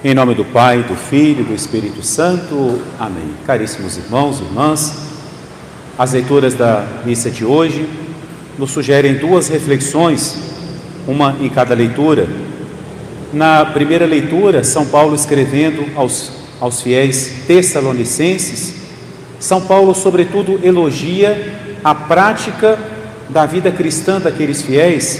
Em nome do Pai, do Filho e do Espírito Santo. Amém. Caríssimos irmãos e irmãs, as leituras da missa de hoje nos sugerem duas reflexões, uma em cada leitura. Na primeira leitura, São Paulo escrevendo aos fiéis tessalonicenses, São Paulo, sobretudo, elogia a prática da vida cristã daqueles fiéis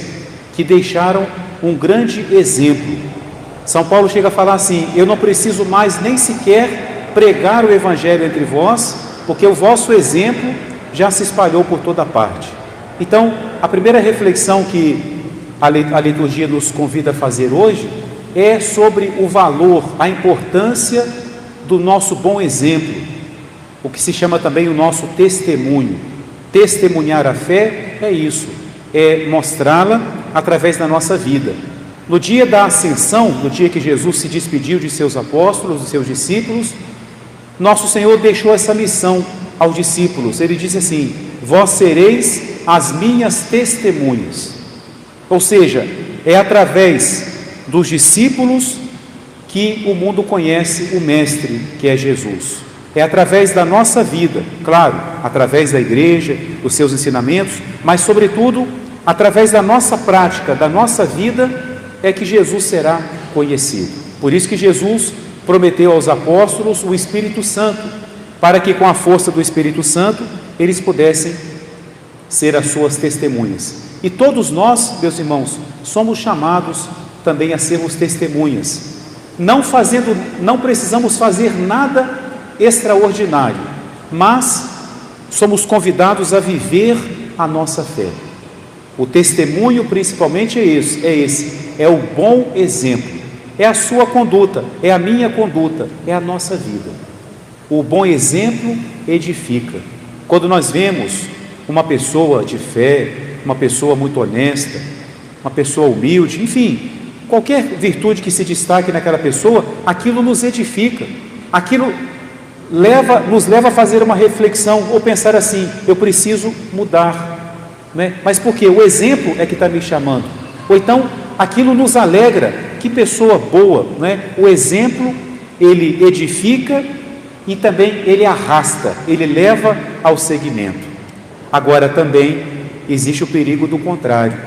que deixaram um grande exemplo. São Paulo chega a falar assim: eu não preciso mais nem sequer pregar o Evangelho entre vós, porque o vosso exemplo já se espalhou por toda parte. Então, a primeira reflexão que a liturgia nos convida a fazer hoje é sobre o valor, a importância do nosso bom exemplo, o que se chama também o nosso testemunho. Testemunhar a fé é isso, é mostrá-la através da nossa vida. No dia da ascensão, no dia que Jesus se despediu de seus apóstolos, de seus discípulos, nosso Senhor deixou essa missão aos discípulos. Ele disse assim: vós sereis as minhas testemunhas. Ou seja, é através dos discípulos que o mundo conhece o Mestre, que é Jesus. É através da nossa vida, claro, através da igreja, dos seus ensinamentos, mas sobretudo através da nossa prática, da nossa vida, é que Jesus será conhecido. Por isso que Jesus prometeu aos apóstolos o Espírito Santo, para que com a força do Espírito Santo eles pudessem ser as suas testemunhas. E todos nós, meus irmãos, somos chamados também a sermos testemunhas. Não precisamos fazer nada extraordinário, mas somos convidados a viver a nossa fé. O testemunho principalmente é esse, é o bom exemplo, é a sua conduta, é a minha conduta, é a nossa vida. O bom exemplo edifica. Quando nós vemos uma pessoa de fé, uma pessoa muito honesta, uma pessoa humilde, enfim, qualquer virtude que se destaque naquela pessoa, aquilo nos edifica, aquilo nos leva a fazer uma reflexão, ou pensar assim: eu preciso mudar, né? Mas por quê? O exemplo é que está me chamando. Ou então, aquilo nos alegra. Que pessoa boa, né? O exemplo, ele edifica e também ele arrasta, ele leva ao seguimento. Agora também existe o perigo do contrário.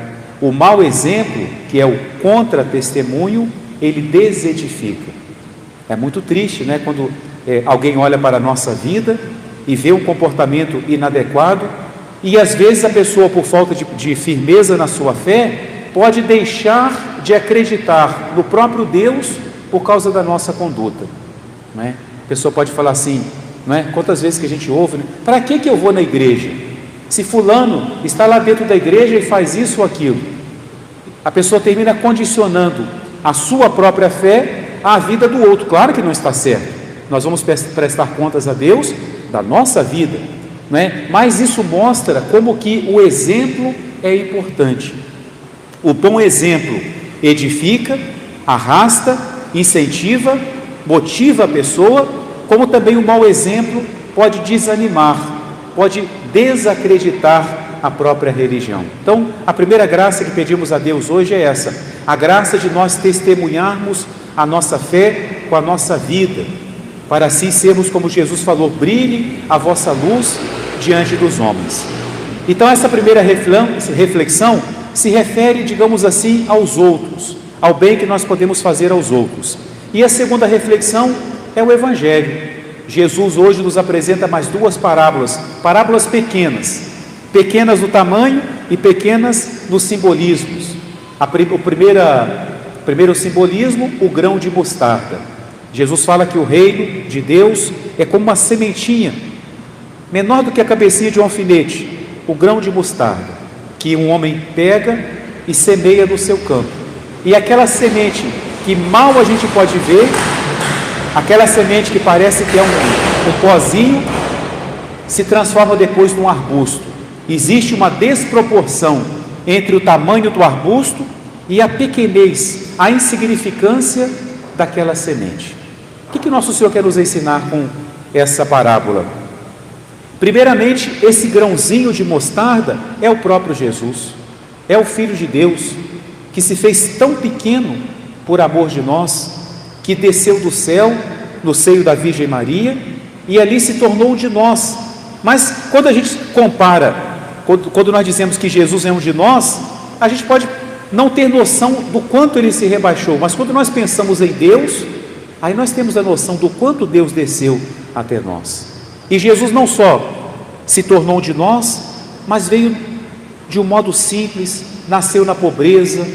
O mau exemplo, que é o contra-testemunho, ele desedifica. É muito triste, né? Quando alguém olha para a nossa vida e vê um comportamento inadequado, e às vezes a pessoa, por falta de firmeza na sua fé, pode deixar de acreditar no próprio Deus por causa da nossa conduta, não é? A pessoa pode falar assim, não é? Quantas vezes que a gente ouve, né? Para que eu vou na igreja? Se fulano está lá dentro da igreja e faz isso ou aquilo. A pessoa termina condicionando a sua própria fé à vida do outro. Claro que não está certo. Nós vamos prestar contas a Deus da nossa vida, não é? Mas isso mostra como que o exemplo é importante. O bom exemplo edifica, arrasta, incentiva, motiva a pessoa, como também o mau exemplo pode desanimar, pode desacreditar a própria religião. Então, a primeira graça que pedimos a Deus hoje é essa: a graça de nós testemunharmos a nossa fé com a nossa vida, para assim sermos como Jesus falou: brilhe a vossa luz diante dos homens. Então, essa primeira reflexão se refere, digamos assim, aos outros, ao bem que nós podemos fazer aos outros. E a segunda reflexão é o Evangelho. Jesus hoje nos apresenta mais duas parábolas pequenas no tamanho e pequenas nos simbolismos. O primeiro simbolismo, o grão de mostarda. Jesus fala que o reino de Deus é como uma sementinha, menor do que a cabecinha de um alfinete, o grão de mostarda, que um homem pega e semeia no seu campo. E aquela semente que mal a gente pode ver, aquela semente que parece que é um pozinho, se transforma depois num arbusto. Existe uma desproporção entre o tamanho do arbusto e a pequenez, a insignificância daquela semente. O que Nosso Senhor quer nos ensinar com essa parábola? Primeiramente, esse grãozinho de mostarda é o próprio Jesus, é o Filho de Deus, que se fez tão pequeno por amor de nós, que desceu do céu no seio da Virgem Maria e ali se tornou um de nós. Mas quando a gente compara, quando nós dizemos que Jesus é um de nós, a gente pode não ter noção do quanto ele se rebaixou, mas quando nós pensamos em Deus, aí nós temos a noção do quanto Deus desceu até nós. E Jesus não só se tornou um de nós, mas veio de um modo simples, nasceu na pobreza,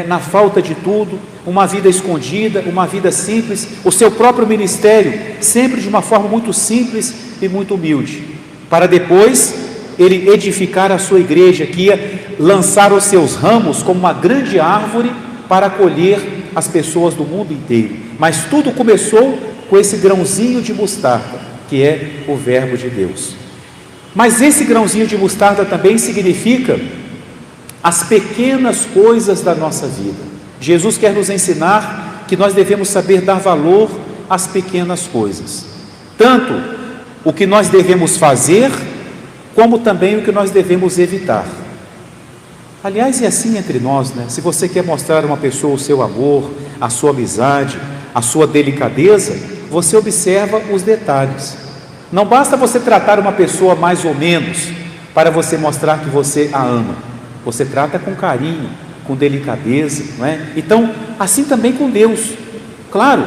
na falta de tudo, uma vida escondida, uma vida simples, o seu próprio ministério, sempre de uma forma muito simples e muito humilde, para depois ele edificar a sua igreja, que ia lançar os seus ramos como uma grande árvore para acolher as pessoas do mundo inteiro. Mas tudo começou com esse grãozinho de mostarda, que é o Verbo de Deus. Mas esse grãozinho de mostarda também significa as pequenas coisas da nossa vida. Jesus quer nos ensinar que nós devemos saber dar valor às pequenas coisas, tanto o que nós devemos fazer, como também o que nós devemos evitar. Aliás, é assim entre nós, Se você quer mostrar a uma pessoa o seu amor, a sua amizade, a sua delicadeza, você observa os detalhes. Não basta você tratar uma pessoa mais ou menos para você mostrar que você a ama. Você trata com carinho, com delicadeza, Então, assim também com Deus. Claro,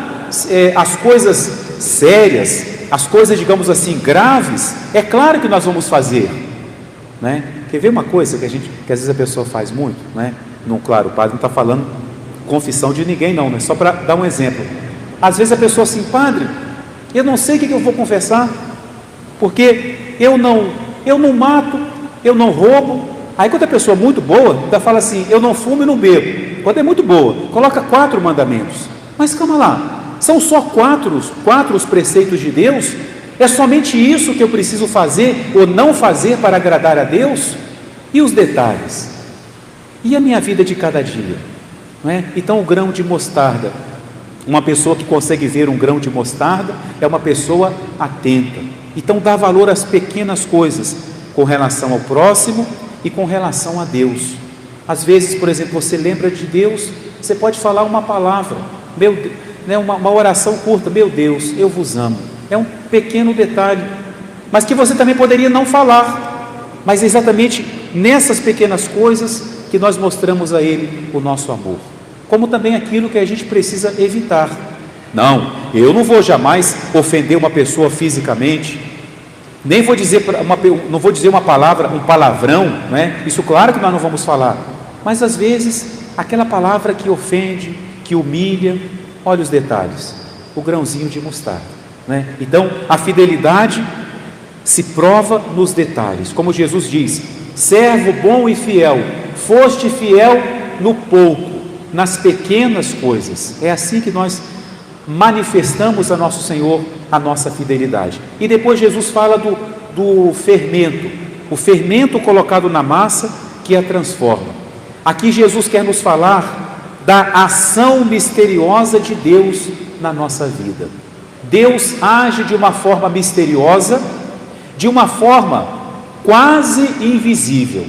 as coisas sérias, as coisas, digamos assim, graves, é claro que nós vamos fazer, Quer ver uma coisa que às vezes a pessoa faz muito, Não, claro, o padre não está falando confissão de ninguém não, Só para dar um exemplo. Às vezes a pessoa assim: padre, eu não sei o que eu vou confessar, porque eu não mato, eu não roubo. Aí quando a pessoa é muito boa, ela fala assim: eu não fumo e não bebo. Quando é muito boa, coloca 4 mandamentos. Mas calma lá, são só 4 os preceitos de Deus? É somente isso que eu preciso fazer ou não fazer para agradar a Deus? E os detalhes? E a minha vida de cada dia? Então o grão de mostarda, uma pessoa que consegue ver um grão de mostarda é uma pessoa atenta. Então dá valor às pequenas coisas com relação ao próximo e com relação a Deus. Às vezes, por exemplo, você lembra de Deus, você pode falar uma palavra, uma oração curta: meu Deus, eu vos amo. É um pequeno detalhe, mas que você também poderia não falar, mas é exatamente nessas pequenas coisas que nós mostramos a Ele o nosso amor, como também aquilo que a gente precisa evitar. Não, eu não vou jamais ofender uma pessoa fisicamente, nem vou dizer não vou dizer uma palavra, um palavrão, Isso claro que nós não vamos falar, mas às vezes aquela palavra que ofende, que humilha, olha os detalhes, o grãozinho de mostarda, Então a fidelidade se prova nos detalhes, como Jesus diz: servo bom e fiel, foste fiel no pouco, nas pequenas coisas. É assim que nós manifestamos a nosso Senhor a nossa fidelidade. E depois Jesus fala do fermento, o fermento colocado na massa que a transforma. Aqui Jesus quer nos falar da ação misteriosa de Deus na nossa vida. Deus age de uma forma misteriosa, de uma forma quase invisível,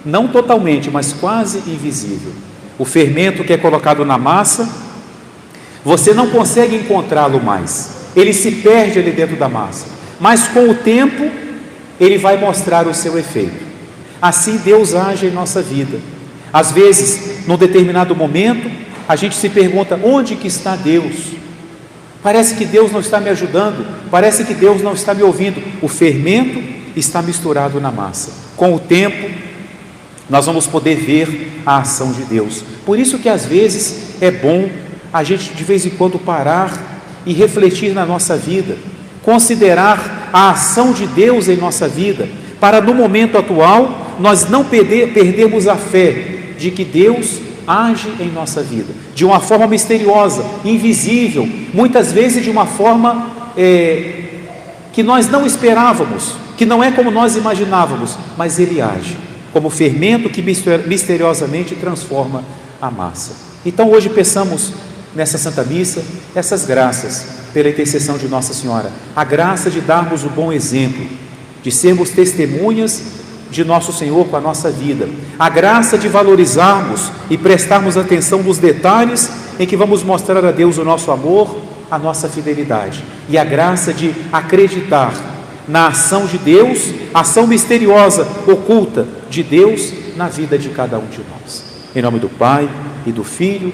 não totalmente, mas quase invisível. O fermento que é colocado na massa, você não consegue encontrá-lo mais, ele se perde ali dentro da massa, mas com o tempo ele vai mostrar o seu efeito. Assim Deus age em nossa vida. Às vezes, num determinado momento, a gente se pergunta: onde que está Deus? Parece que Deus não está me ajudando, parece que Deus não está me ouvindo. O fermento está misturado na massa. Com o tempo, nós vamos poder ver a ação de Deus. Por isso que às vezes é bom a gente de vez em quando parar e refletir na nossa vida, considerar a ação de Deus em nossa vida, para no momento atual nós não perdermos a fé de que Deus age em nossa vida, de uma forma misteriosa, invisível, muitas vezes de uma forma que nós não esperávamos, que não é como nós imaginávamos, mas Ele age, como fermento que misteriosamente transforma a massa. Então hoje peçamos nessa Santa Missa essas graças, pela intercessão de Nossa Senhora, a graça de darmos o bom exemplo, de sermos testemunhas de nosso Senhor com a nossa vida, a graça de valorizarmos e prestarmos atenção nos detalhes em que vamos mostrar a Deus o nosso amor, a nossa fidelidade e a graça de acreditar na ação de Deus, ação misteriosa, oculta de Deus na vida de cada um de nós. Em nome do Pai, e do Filho,